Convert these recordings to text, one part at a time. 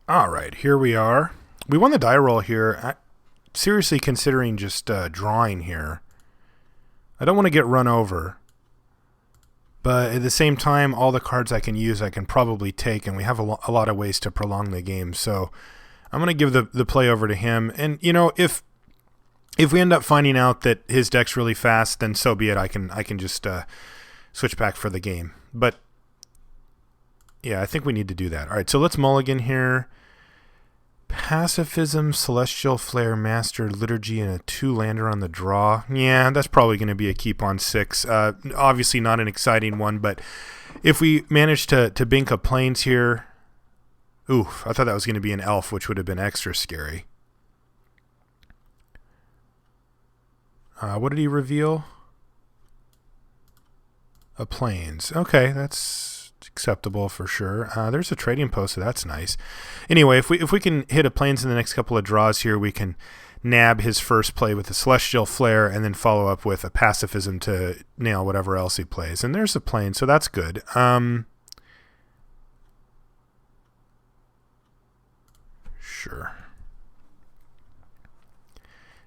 All right, here we are. We won the die roll here. Seriously considering just drawing here. I don't want to get run over. But at the same time, all the cards I can use I can probably take, and we have a lot of ways to prolong the game. So I'm going to give the play over to him. And, you know, if we end up finding out that his deck's really fast, then so be it. I can just switch back for the game. But, yeah, I think we need to do that. All right, so let's mulligan here. Pacifism, Celestial Flare, Master, Liturgy, and a 2-lander on the draw. Yeah, that's probably going to be a keep on 6. Obviously not an exciting one, but if we manage to bink a plains here... Oof, I thought that was going to be an elf, which would have been extra scary. What did he reveal? A plains. Okay, that's acceptable for sure. There's a trading post, so that's nice. Anyway, if we can hit a plains in the next couple of draws here, we can nab his first play with a Celestial Flare and then follow up with a Pacifism to nail whatever else he plays. And there's a plains, so that's good. Sure.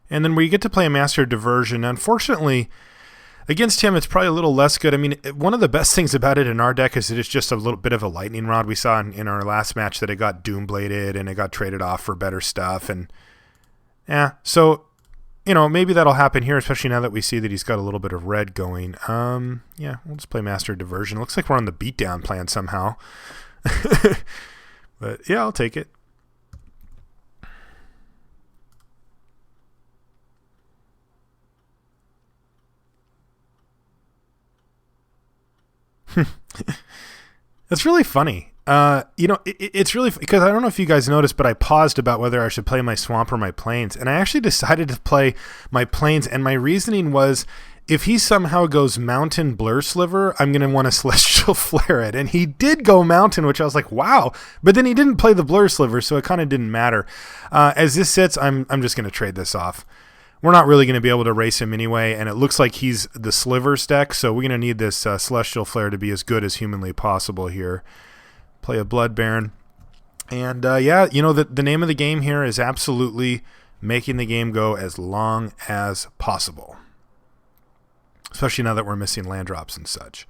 And then we get to play a Master Diversion. Unfortunately, against him, it's probably a little less good. I mean, one of the best things about it in our deck is that it's just a little bit of a lightning rod. We saw in our last match that it got Doombladed and it got traded off for better stuff. And yeah, so, you know, maybe that'll happen here, especially now that we see that he's got a little bit of red going. Yeah, we'll just play Master Diversion. Looks like we're on the beatdown plan somehow. But yeah, I'll take it. That's really funny. You know, it's really because I don't know if you guys noticed, but I paused about whether I should play my swamp or my plains, and I actually decided to play my plains. And my reasoning was, if he somehow goes mountain blur sliver, I'm going to want to Celestial Flare it. And he did go mountain, which I was like, wow. But then he didn't play the blur sliver, so it kind of didn't matter. As this sits, I'm just going to trade this off. We're not really going to be able to race him anyway, and it looks like he's the Slivers deck, so we're going to need this Celestial Flare to be as good as humanly possible here. Play a Blood Baron. And, yeah, you know, the name of the game here is absolutely making the game go as long as possible. Especially now that we're missing land drops and such.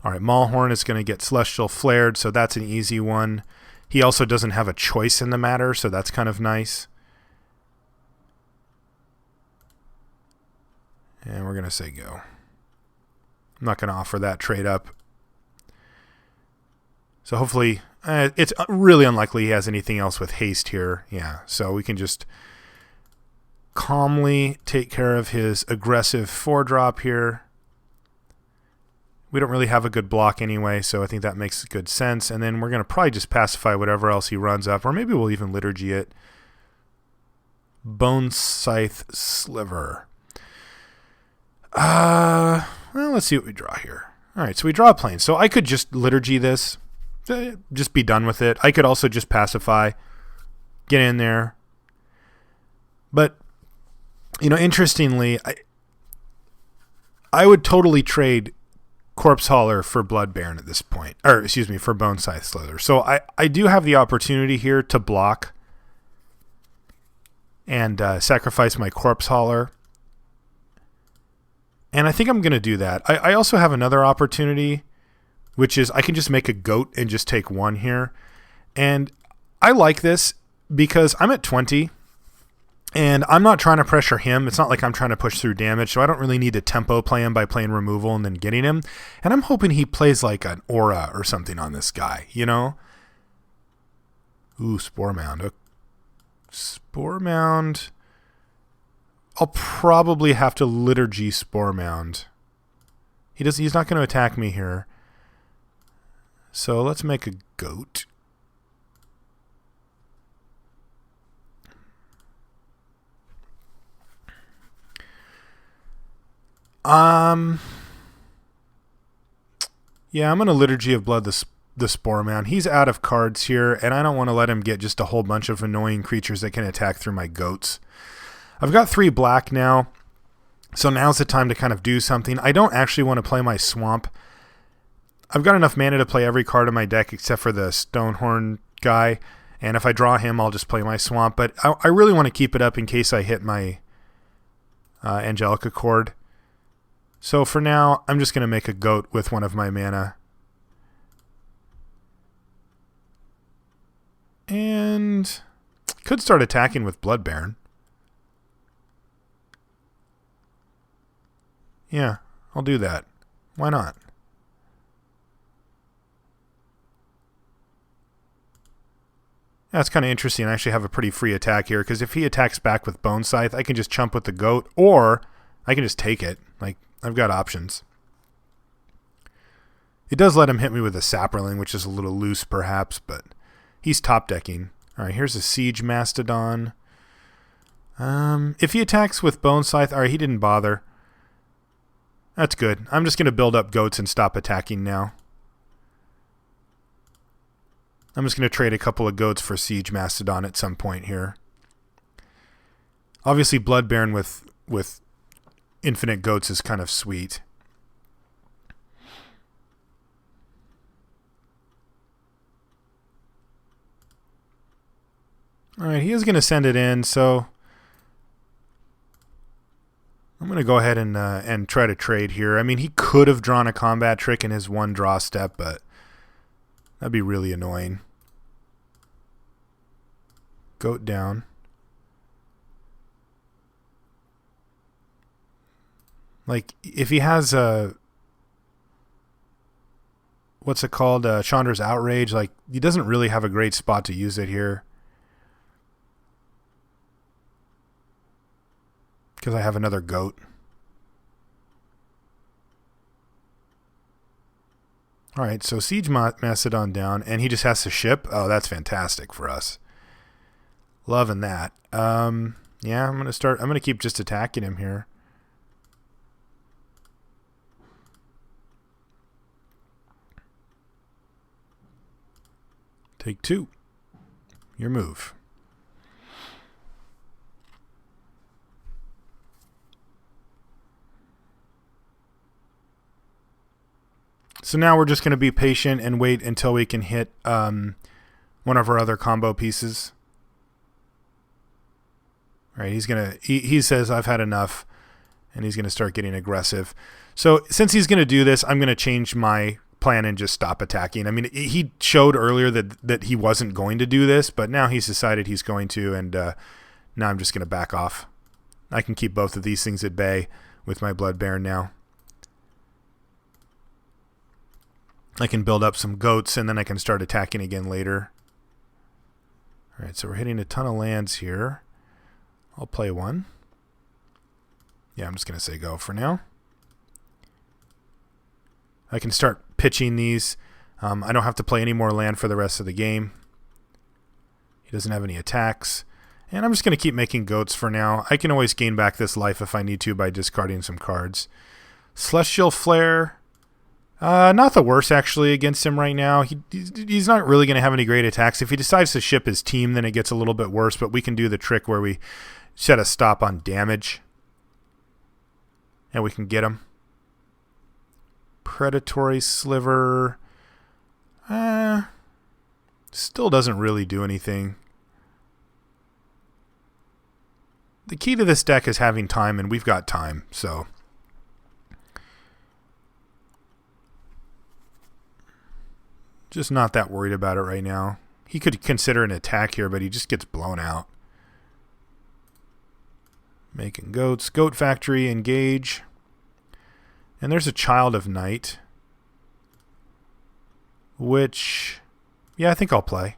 All right, Maulhorn is going to get Celestial Flared, so that's an easy one. He also doesn't have a choice in the matter, so that's kind of nice. And we're going to say go. I'm not going to offer that trade up. So hopefully, it's really unlikely he has anything else with haste here. Yeah, so we can just calmly take care of his aggressive 4-drop here. We don't really have a good block anyway, so I think that makes good sense. And then we're going to probably just pacify whatever else he runs up, or maybe we'll even Liturgy it. Bone Scythe Sliver. Well, let's see what we draw here. All right, so we draw a plane. So I could just Liturgy this, just be done with it. I could also just pacify, get in there. But, you know, interestingly, I would totally trade Corpse Hauler for Blood Baron at this point. Or, excuse me, for Bone Scythe Slither. So I do have the opportunity here to block and sacrifice my Corpse Hauler. And I think I'm going to do that. I also have another opportunity, which is I can just make a goat and just take one here. And I like this because I'm at 20, and I'm not trying to pressure him. It's not like I'm trying to push through damage, so I don't really need to tempo play him by playing removal and then getting him. And I'm hoping he plays like an Aura or something on this guy, you know? Ooh, Spore Mound. Spore Mound... I'll probably have to Liturgy Spore Mound. He's not going to attack me here. So let's make a goat. Yeah, I'm going to Liturgy of Blood the Spore Mound. He's out of cards here, and I don't want to let him get just a whole bunch of annoying creatures that can attack through my goats. I've got 3 black now, so now's the time to kind of do something. I don't actually want to play my swamp. I've got enough mana to play every card in my deck except for the Stonehorn guy, And if I draw him, I'll just play my swamp. But I really want to keep it up in case I hit my Angelica Chord. So for now, I'm just going to make a goat with one of my mana. And could start attacking with Blood Baron. Yeah, I'll do that. Why not? That's kind of interesting. I actually have a pretty free attack here, because if he attacks back with Bone Scythe, I can just chump with the goat, or I can just take it. Like, I've got options. It does let him hit me with a Saproling, which is a little loose perhaps, but he's top decking. All right, here's a Siege Mastodon. If he attacks with Bone Scythe, all right, he didn't bother. That's good. I'm just going to build up goats and stop attacking now. I'm just going to trade a couple of goats for Siege Mastodon at some point here. Obviously, Blood Baron with infinite goats is kind of sweet. All right, he is going to send it in, so I'm going to go ahead and try to trade here. I mean, he could have drawn a combat trick in his one draw step, but that'd be really annoying. Goat down. Like, if he has a... what's it called? Chandra's Outrage. Like, he doesn't really have a great spot to use it here. Because I have another goat. Alright, so Siege Mastodon down, and he just has to ship. Oh, that's fantastic for us. Loving that. Yeah, I'm gonna keep just attacking him here. Take 2. Your move. So now we're just going to be patient and wait until we can hit one of our other combo pieces. All right, he says I've had enough, and he's going to start getting aggressive. So since he's going to do this, I'm going to change my plan and just stop attacking. I mean, he showed earlier that he wasn't going to do this, but now he's decided he's going to, and now I'm just going to back off. I can keep both of these things at bay with my Blood Baron now. I can build up some goats, and then I can start attacking again later. All right, so we're hitting a ton of lands here. I'll play one. Yeah, I'm just going to say go for now. I can start pitching these. I don't have to play any more land for the rest of the game. He doesn't have any attacks. And I'm just going to keep making goats for now. I can always gain back this life if I need to by discarding some cards. Celestial Flare. Not the worst, actually, against him right now. He's not really going to have any great attacks. If he decides to ship his team, then it gets a little bit worse, but we can do the trick where we set a stop on damage, and we can get him. Predatory Sliver. Still doesn't really do anything. The key to this deck is having time, and we've got time, so... just not that worried about it right now. He could consider an attack here, but he just gets blown out. Making goats. Goat Factory, engage. And there's a Child of Night. Which, yeah, I think I'll play.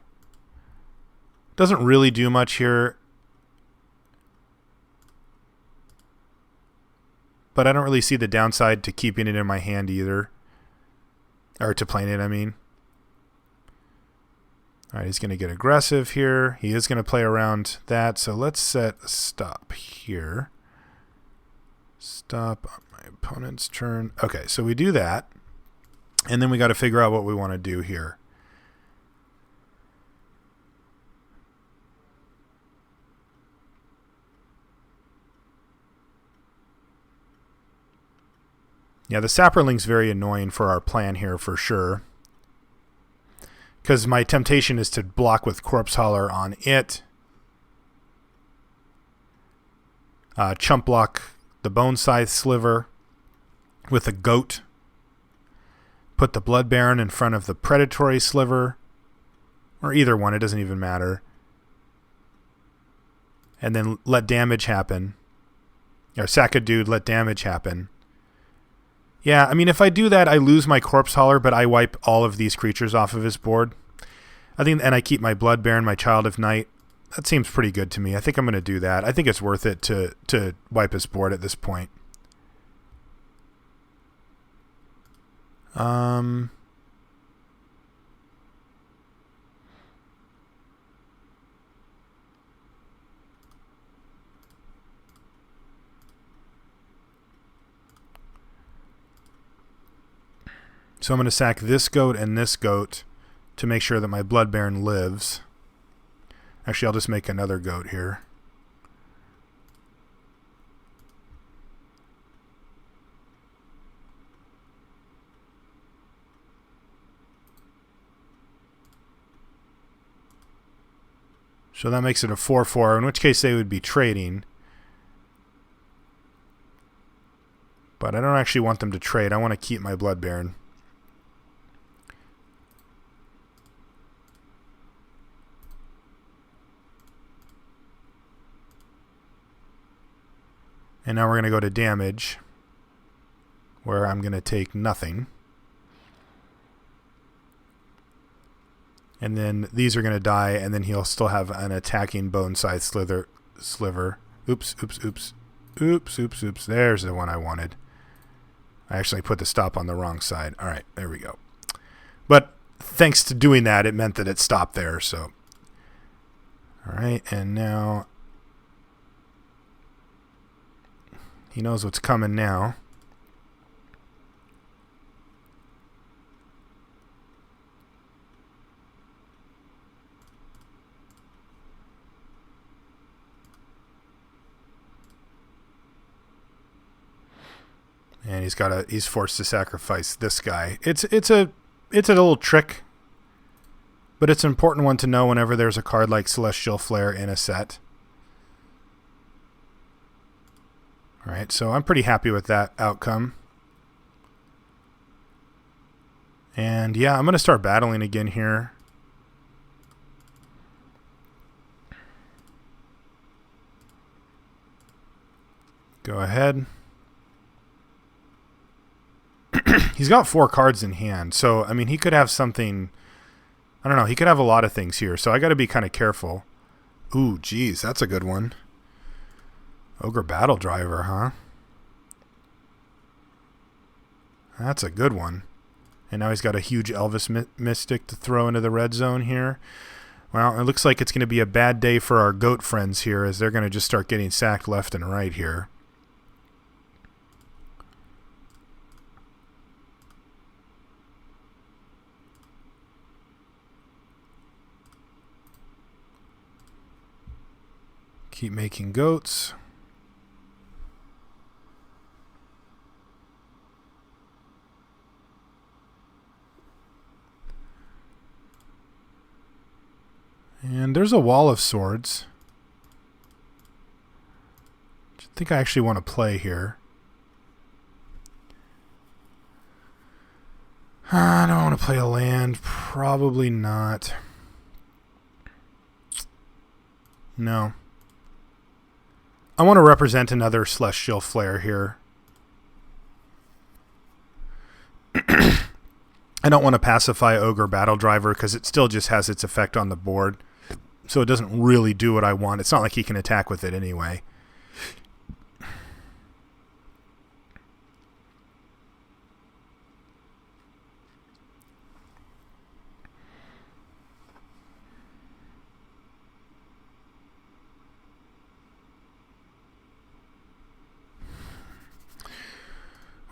Doesn't really do much here. But I don't really see the downside to keeping it in my hand either. Or to playing it, I mean. All right, he's going to get aggressive here. He is going to play around that. So let's set a stop here. Stop on my opponent's turn. Okay, so we do that. And then we got to figure out what we want to do here. Yeah, the Saproling's very annoying for our plan here for sure. because my temptation is to block with Corpse Hauler on it. Chump block the Bone Scythe Sliver with a Goat. Put the Blood Baron in front of the Predatory Sliver. Or either one, it doesn't even matter. And then let damage happen. Or sack a dude, let damage happen. Yeah, I mean, if I do that, I lose my Corpse Hauler, but I wipe all of these creatures off of his board. I think, and I keep my Blood Baron, my Child of Night. That seems pretty good to me. I think I'm going to do that. I think it's worth it to wipe his board at this point. So I'm going to sack this goat and this goat to make sure that my Blood Baron lives. Actually, I'll just make another goat here. So that makes it a 4/4, in which case they would be trading. But I don't actually want them to trade. I want to keep my Blood Baron. And now we're going to go to damage, where I'm going to take nothing. And then these are going to die, and then he'll still have an attacking Bone Scythe Sliver. Oops, oops, oops. Oops, oops, oops. There's the one I wanted. I actually put the stop on the wrong side. All right, there we go. But thanks to doing that, it meant that it stopped there. So, all right, and now he knows what's coming now. And he's forced to sacrifice this guy. It's a little trick, but it's an important one to know whenever there's a card like Celestial Flare in a set. All right, so I'm pretty happy with that outcome. And yeah, I'm going to start battling again here. Go ahead. He's got 4 cards in hand, so I mean he could have something. I don't know. He could have a lot of things here, so I got to be kind of careful. Ooh, geez, that's a good one. Ogre Battle Driver, huh? That's a good one. And now he's got a huge Elvis Mystic to throw into the red zone here. Well, it looks like it's going to be a bad day for our goat friends here, as they're going to just start getting sacked left and right here. Keep making goats. And there's a Wall of Swords. I think I actually want to play here. I don't want to play a land. Probably not. No. I want to represent another Celestial Flare here. I don't want to pacify Ogre Battle Driver because it still just has its effect on the board. So it doesn't really do what I want. It's not like he can attack with it anyway.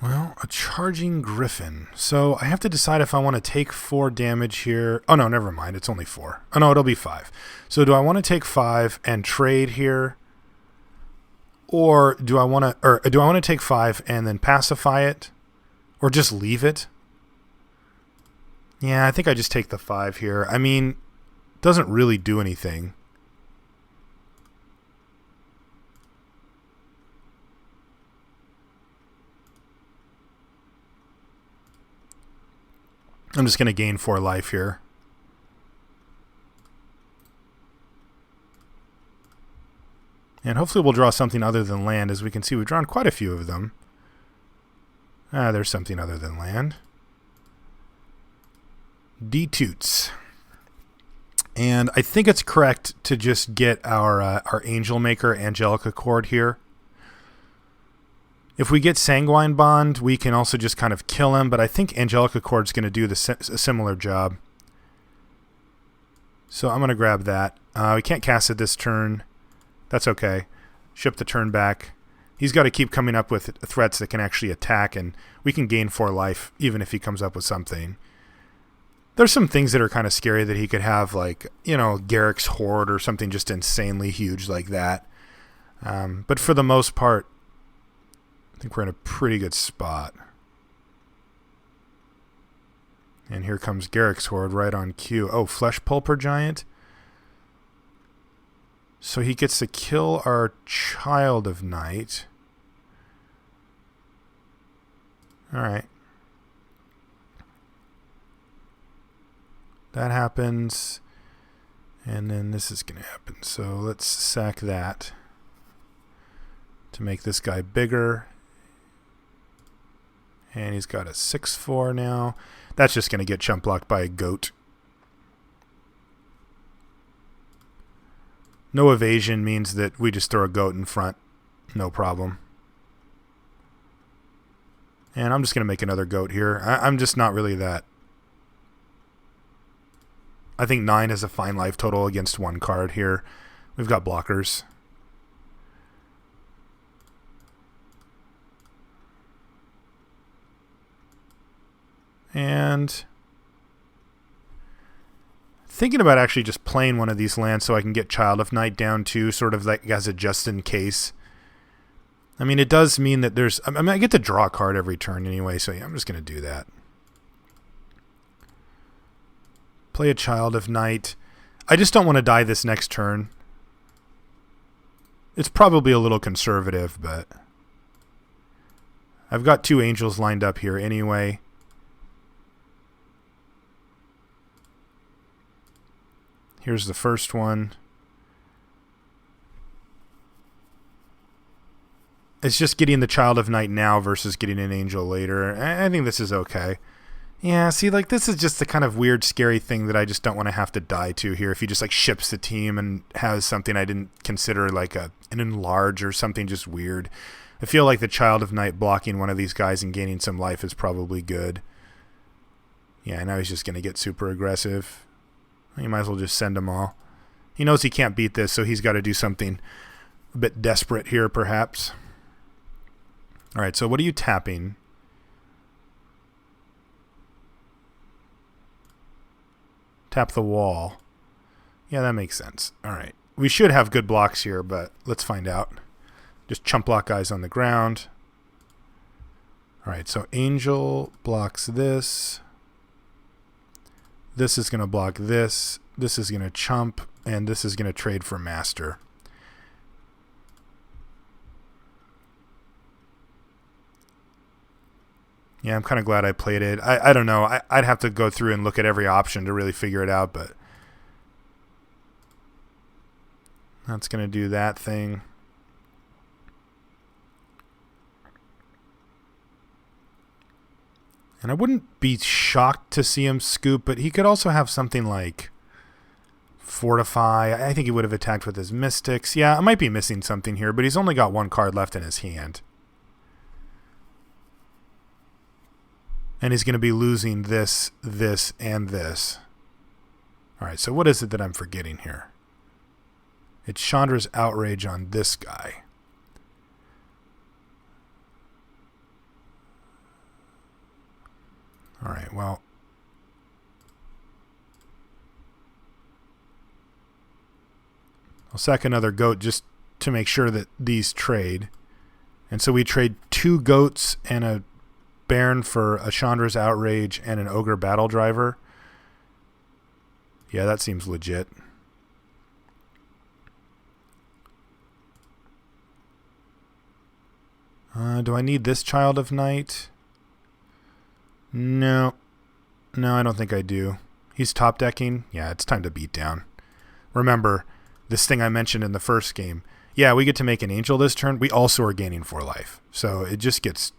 Well, a Charging Griffin. So I have to decide if I want to take 4 damage here. Oh, no, never mind. It's only 4. Oh, no, it'll be 5. So do I want to take 5 and trade here? Or do I want to take 5 and then pacify it? Or just leave it? Yeah, I think I just take the 5 here. I mean, doesn't really do anything. I'm just going to gain 4 life here. And hopefully we'll draw something other than land. As we can see, we've drawn quite a few of them. There's something other than land. D-toots. And I think it's correct to just get our Angel Maker Angelica Chord here. If we get Sanguine Bond, we can also just kind of kill him, but I think Angelica Chord's going to do a similar job. So I'm going to grab that. We can't cast it this turn. That's okay. Ship the turn back. He's got to keep coming up with threats that can actually attack, and we can gain 4 life even if he comes up with something. There's some things that are kind of scary that he could have, like, you know, Garrick's Horde or something just insanely huge like that. But for the most part, I think we're in a pretty good spot. And here comes Garrick's Horde right on cue. Oh, Flesh Pulper Giant. So he gets to kill our Child of Night. Alright. That happens. And then this is going to happen. So let's sack that to make this guy bigger. And he's got a 6/4 now. That's just going to get chump blocked by a goat. No evasion means that we just throw a goat in front. No problem. And I'm just going to make another goat here. I'm just not really that. I think 9 is a fine life total against 1 card here. We've got blockers. And thinking about actually just playing one of these lands so I can get Child of Night down too, sort of like as a just in case. I mean, it does mean that there's... I mean, I get to draw a card every turn anyway, so yeah, I'm just going to do that. Play a Child of Night. I just don't want to die this next turn. It's probably a little conservative, but... I've got 2 angels lined up here anyway. Here's the first one. It's just getting the Child of Night now versus getting an angel later. I think this is okay. Yeah, see, like, this is just the kind of weird, scary thing that I just don't want to have to die to here. If he just, like, ships the team and has something I didn't consider, like, an enlarge or something just weird. I feel like the Child of Night blocking one of these guys and gaining some life is probably good. Yeah, now he's just going to get super aggressive. You might as well just send them all. He knows he can't beat this, so he's got to do something a bit desperate here, perhaps. All right, so what are you tapping? Tap the wall. Yeah, that makes sense. All right. We should have good blocks here, but let's find out. Just chump block guys on the ground. All right, so Angel blocks this. This is going to block this. This is going to chump, and this is going to trade for Master. Yeah, I'm kind of glad I played it. I don't know. I'd have to go through and look at every option to really figure it out, but that's going to do that thing. And I wouldn't be shocked to see him scoop, but he could also have something like Fortify. I think he would have attacked with his Mystics. Yeah, I might be missing something here, but he's only got 1 card left in his hand. And he's going to be losing this, this, and this. All right, so what is it that I'm forgetting here? It's Chandra's Outrage on this guy. All right, well, I'll sack another goat just to make sure that these trade. And so we trade 2 goats and a Baron for a Chandra's Outrage and an Ogre Battle Driver. Yeah, that seems legit. Do I need this Child of Night? No. No, I don't think I do. He's top decking. Yeah, it's time to beat down. Remember, this thing I mentioned in the first game. Yeah, we get to make an angel this turn. We also are gaining 4 life. So it just gets...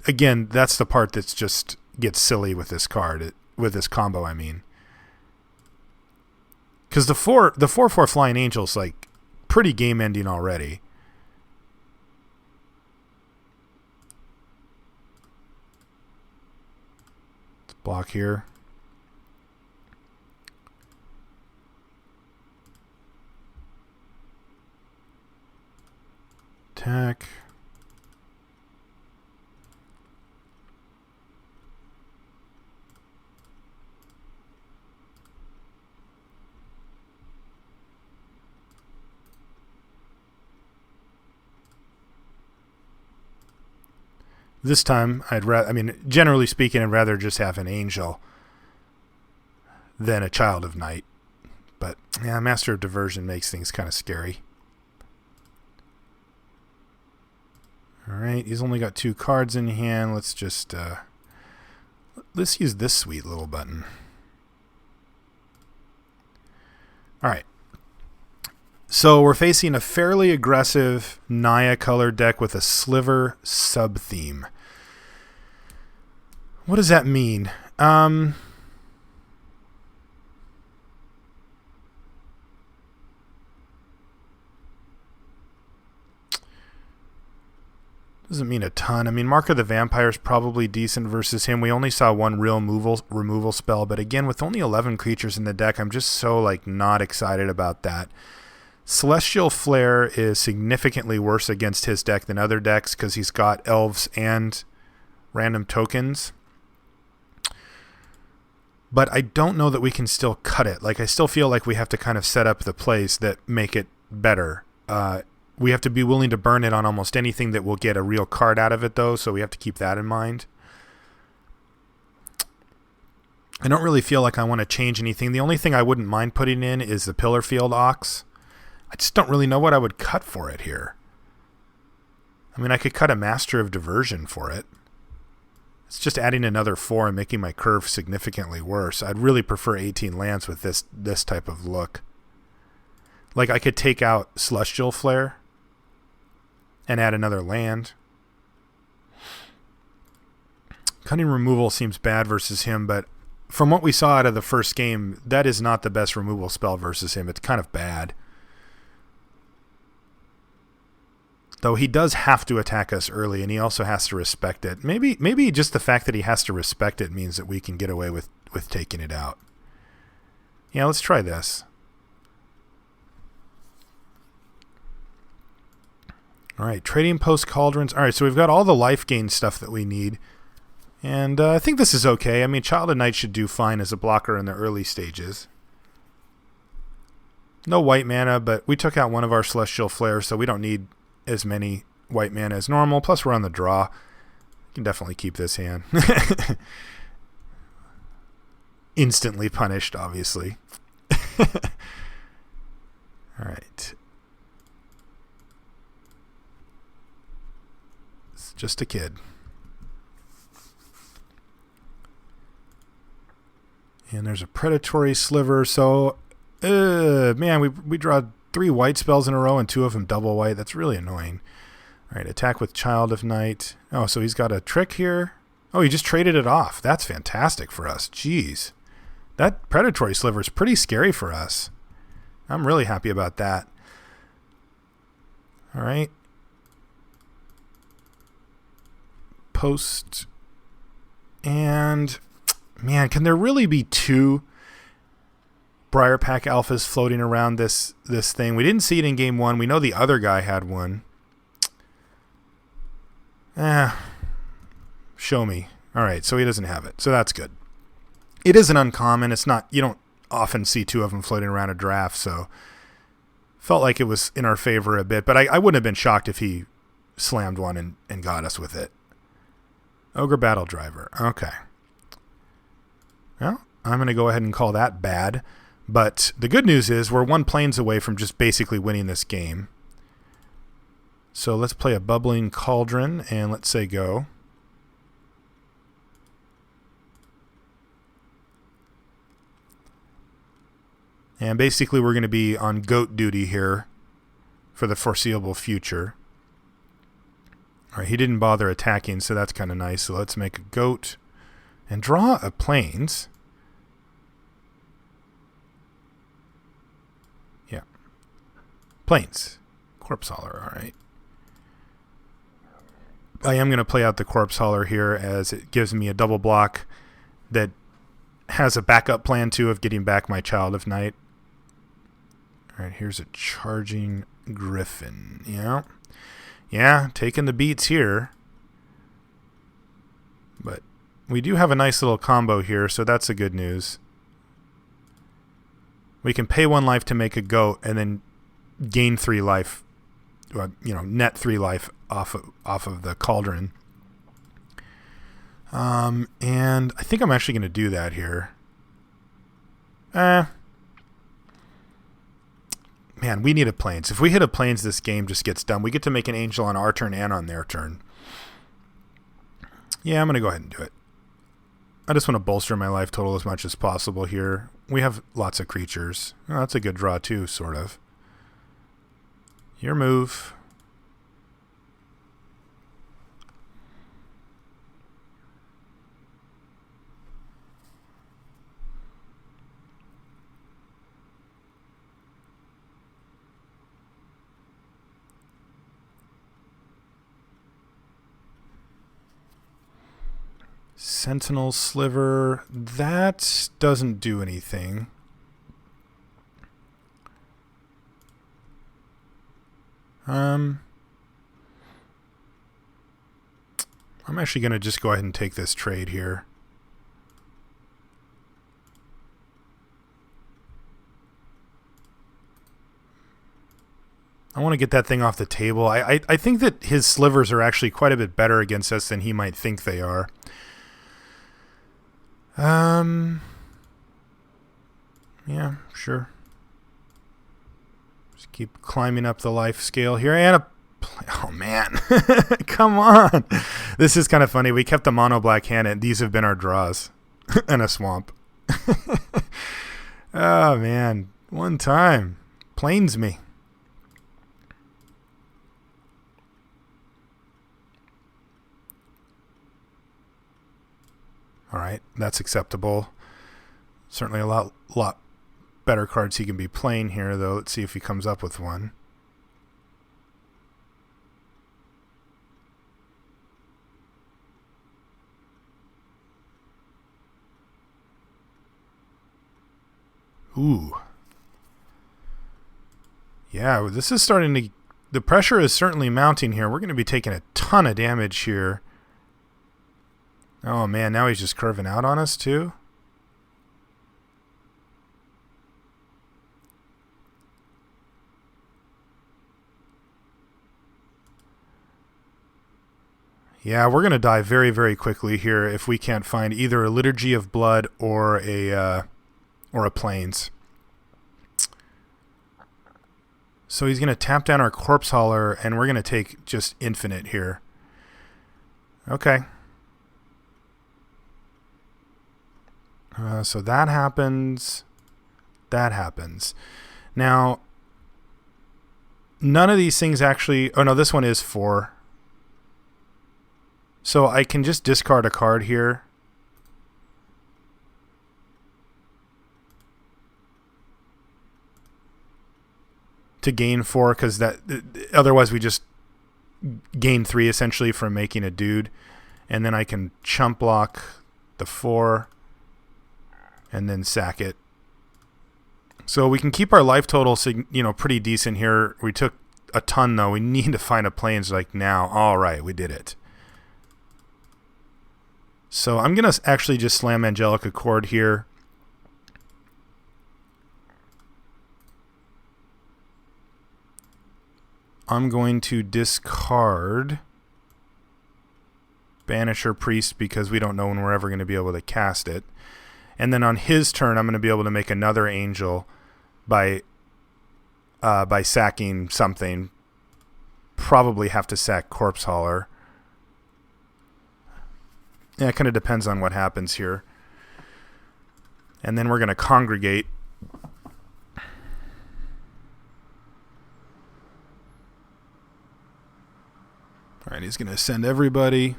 Again, that's the part that's just gets silly with this card. With this combo, I mean. Because the 4/4 Flying Angel's like pretty game ending already. Let's block here. Attack. This time, generally speaking, I'd rather just have an angel than a Child of Night. But, yeah, Master of Diversion makes things kind of scary. Alright, he's only got 2 cards in hand. Let's just, let's use this sweet little button. Alright. So we're facing a fairly aggressive Naya colored deck with a Sliver sub-theme. What does that mean? Doesn't mean a ton. I mean, Mark of the Vampire is probably decent versus him. We only saw 1 real removal spell, but again, with only 11 creatures in the deck, I'm just so not excited about that. Celestial Flare is significantly worse against his deck than other decks because he's got elves and random tokens. But I don't know that we can still cut it. I still feel like we have to kind of set up the plays that make it better. We have to be willing to burn it on almost anything that will get a real card out of it, though, so we have to keep that in mind. I don't really feel like I want to change anything. The only thing I wouldn't mind putting in is the Pillarfield Ox. I just don't really know what I would cut for it here. I mean, I could cut a Master of Diversion for it. It's just adding another 4 and making my curve significantly worse. I'd really prefer 18 lands with this type of look. I could take out Celestial Flare and add another land. Cunning Removal seems bad versus him, but from what we saw out of the first game, that is not the best removal spell versus him. It's kind of bad. Though he does have to attack us early, and he also has to respect it. Maybe just the fact that he has to respect it means that we can get away with taking it out. Yeah, let's try this. All right, Trading Post Cauldrons. All right, so we've got all the life gain stuff that we need. And I think this is okay. I mean, Child of Night should do fine as a blocker in the early stages. No white mana, but we took out one of our Celestial Flares, so we don't need as many white mana as normal. Plus, we're on the draw. You can definitely keep this hand. Instantly punished, obviously. All right. It's just a kid. And there's a Predatory Sliver. So, man, we draw 3 white spells in a row and 2 of them double white. That's really annoying. All right, attack with Child of Night. Oh, so he's got a trick here. Oh, he just traded it off. That's fantastic for us. Jeez. That Predatory Sliver is pretty scary for us. I'm really happy about that. All right. Post. And, man, can there really be 2 Briar Pack Alphas floating around this thing? We didn't see it in game 1. We know the other guy had one. Show me. All right, so he doesn't have it. So that's good. It is an uncommon. It's not, you don't often see 2 of them floating around a draft, so felt like it was in our favor a bit, but I wouldn't have been shocked if he slammed one and got us with it. Ogre Battle Driver. Okay. Well, I'm going to go ahead and call that bad. But the good news is we're 1 planes away from just basically winning this game. So let's play a Bubbling Cauldron, and let's say go. And basically we're going to be on goat duty here for the foreseeable future. All right, he didn't bother attacking, so that's kind of nice. So let's make a goat and draw a plains. Yeah. Plains. Corpse Hauler, all right. I am going to play out the Corpse Hauler here as it gives me a double block that has a backup plan too of getting back my Child of Night. All right, here's a Charging Griffin. Yeah, taking the beats here. But we do have a nice little combo here, so that's the good news. We can pay 1 life to make a goat and then gain 3 life, net 3 life off of the Cauldron. And I think I'm actually going to do that here. Man, we need a plains. If we hit a plains, this game just gets done. We get to make an angel on our turn and on their turn. Yeah, I'm going to go ahead and do it. I just want to bolster my life total as much as possible here. We have lots of creatures. Oh, that's a good draw too, sort of. Your move. Sentinel Sliver, that doesn't do anything. I'm actually going to just go ahead and take this trade here. I want to get that thing off the table. I think that his slivers are actually quite a bit better against us than he might think they are. Yeah, sure. Just keep climbing up the life scale here. And oh, man. Come on. This is kind of funny. We kept the mono black hand, and these have been our draws. And a swamp. Oh, man. 1 time. Plains me. All right, that's acceptable. Certainly a lot better cards he can be playing here, though. Let's see if he comes up with one. Ooh. Yeah, this is starting to... The pressure is certainly mounting here. We're going to be taking a ton of damage here. Oh, man, now he's just curving out on us, too? Yeah, we're going to die very, very quickly here if we can't find either a Liturgy of Blood or a Plains. So he's going to tap down our Corpse Hauler, and we're going to take just infinite here. Okay. So that happens. That happens. Now, none of these things actually... Oh, no, this one is 4. So I can just discard a card here. To gain 4, because that... Otherwise, we just gain 3, essentially, from making a dude. And then I can chump block the 4... and then sack it. So we can keep our life total, pretty decent here. We took a ton, though. We need to find a plains like now. All right, we did it. So I'm going to actually just slam Angelic Accord here. I'm going to discard Banisher Priest because we don't know when we're ever going to be able to cast it. And then on his turn, I'm going to be able to make another angel by sacking something. Probably have to sack Corpse Hauler. Yeah, it kind of depends on what happens here. And then we're going to congregate. All right, he's going to send everybody.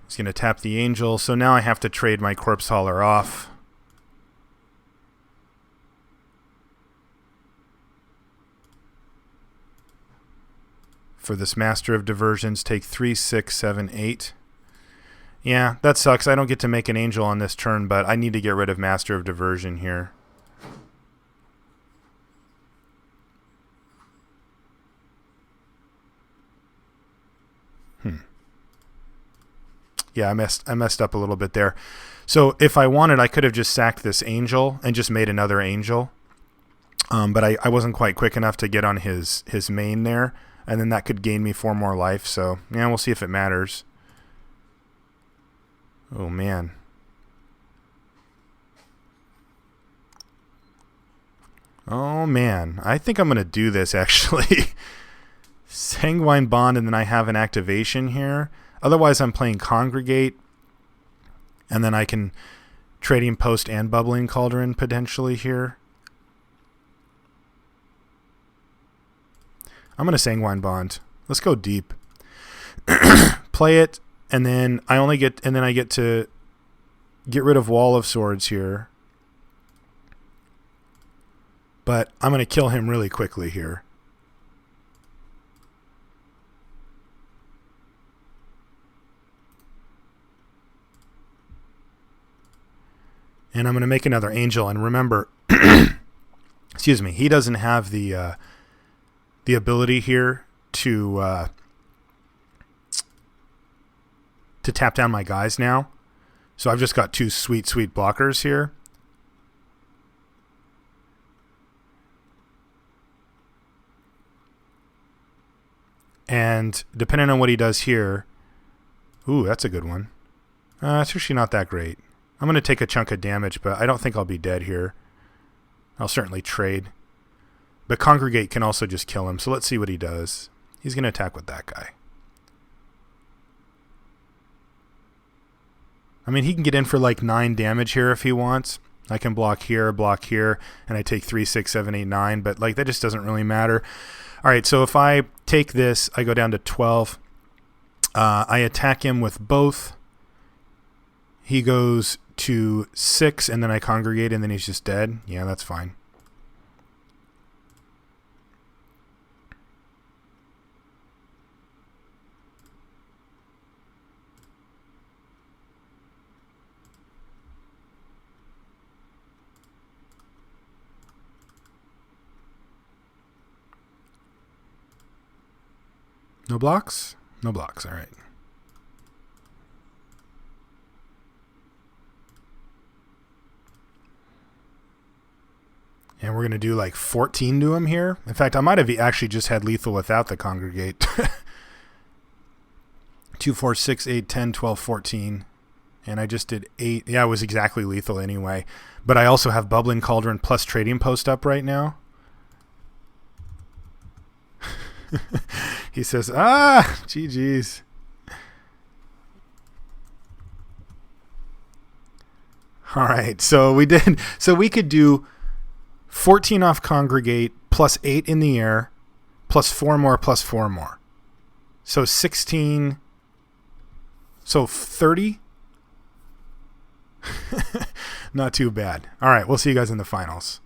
He's going to tap the angel. So now I have to trade my Corpse Hauler off. For this Master of Diversions, take 3, 6, 7, 8. Yeah, that sucks. I don't get to make an angel on this turn, but I need to get rid of Master of Diversion here. Yeah, I messed up a little bit there. So if I wanted, I could have just sacked this angel and just made another angel. But I wasn't quite quick enough to get on his main there. And then that could gain me 4 more life. So, yeah, we'll see if it matters. Oh, man. Oh, man. I think I'm going to do this, actually. Sanguine Bond, and then I have an activation here. Otherwise, I'm playing Congregate. And then I can Trading Post and Bubbling Cauldron potentially here. I'm going to Sanguine Bond. Let's go deep. Play it, and then I get to get rid of Wall of Swords here. But I'm going to kill him really quickly here. And I'm going to make another angel. And remember, excuse me, he doesn't have the ability here to tap down my guys now. So I've just got 2 sweet blockers here. And depending on what he does here, ooh, that's a good one. It's actually not that great. I'm going to take a chunk of damage, but I don't think I'll be dead here. I'll certainly trade. But Congregate can also just kill him, so let's see what he does. He's going to attack with that guy. I mean, he can get in for like 9 damage here if he wants. I can block here, and I take 3, 6, 7, 8, 9, but like that just doesn't really matter. All right, so if I take this, I go down to 12. I attack him with both. He goes to 6, and then I Congregate, and then he's just dead. Yeah, that's fine. No blocks? No blocks, all right. And we're going to do like 14 to him here. In fact, I might have actually just had lethal without the Congregate. 2, 4, 6, 8, 10, 12, 14. And I just did 8. Yeah, it was exactly lethal anyway. But I also have Bubbling Cauldron plus Trading Post up right now. He says, GG's. All right, so we could do 14 off Congregate plus 8 in the air plus 4 more plus 4 more. So 16. So 30. Not too bad. All right, we'll see you guys in the finals.